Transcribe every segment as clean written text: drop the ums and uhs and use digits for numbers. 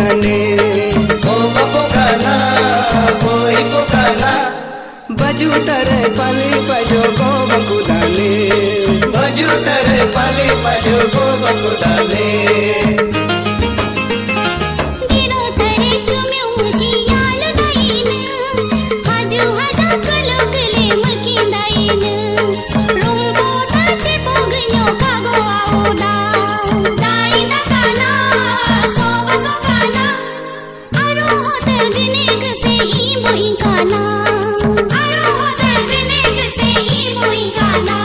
दाने Boba pokana, boy pokana, baju tare pali pajo boba kudane baju tare pale pajo boba kudane. गिरो तरे चुम्यो मुकी याल दाइन हाजू हाजा कलो कले मुकी दाइन रुंगो ताचे पोगन्यो कागो आउदा दाई दकाना सोबा सोकाना आरो होतर दिनेग से ई मोहिकाना आरो होतर दिनेग से ई मोहिकाना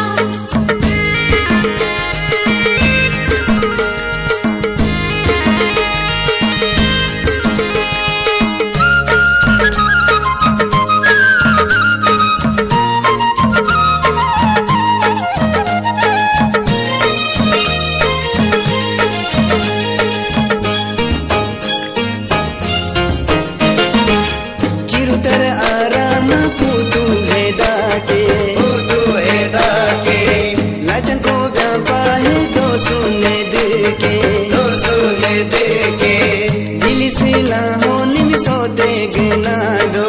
चिरुतर आराम पुतु हेदा के Udu heda ke, लाचन को व्यापा है तो सुने दे के to sune deke, दिल से लाहो निमिसोते गना दो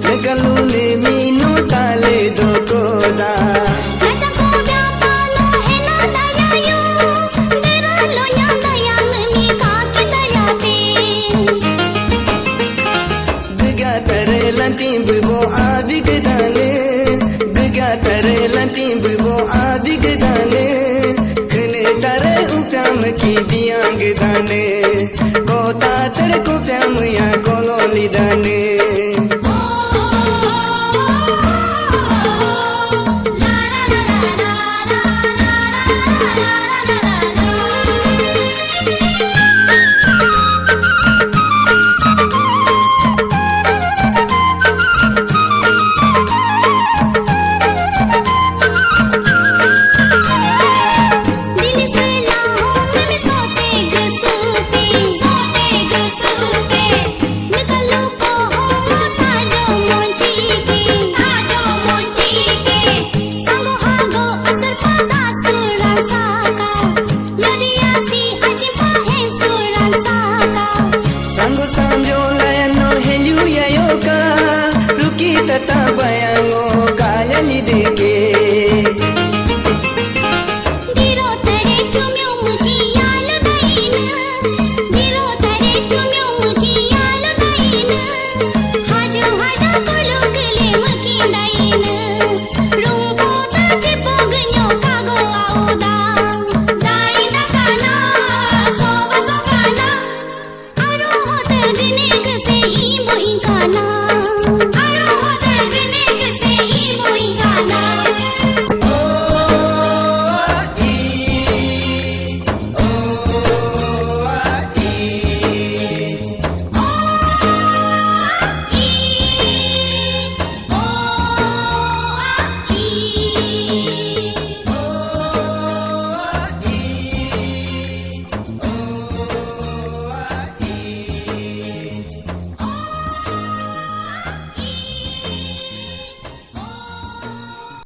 लगलू ने मीनो ताले दो कोदा Macam ko biapano hena dayayo Dera lo nyang dayang mi kaki dayape गगा तरे लंती बिबो आबी गदाने गगा तरे लंती बिबो आबी गदाने खने तरे उप्याम की बियांग दाने कोता तरे को प्याम या कोलोली दाने दिल से लाहो में सोते गसूपे निकलो को हो ताजो मोची के संगो हागो असर पादा सुरा साका नदिया सी अजिपा है सुरा साका संगो सांजो लयनो हेलु यायोका रुकी तता बयांगो कायली देके गिरो तरे चुम्यो मुकी याल दाइन गिरो तरे चुम्यो मुकी याल दाइन हाजू हाजा कलो कले मुकी दाइन रुंगो ताचे पोगन्यो कागो आउदा दाई दकाना सोबा सोकाना आरो होतर दिनेग से ई मोहिकाना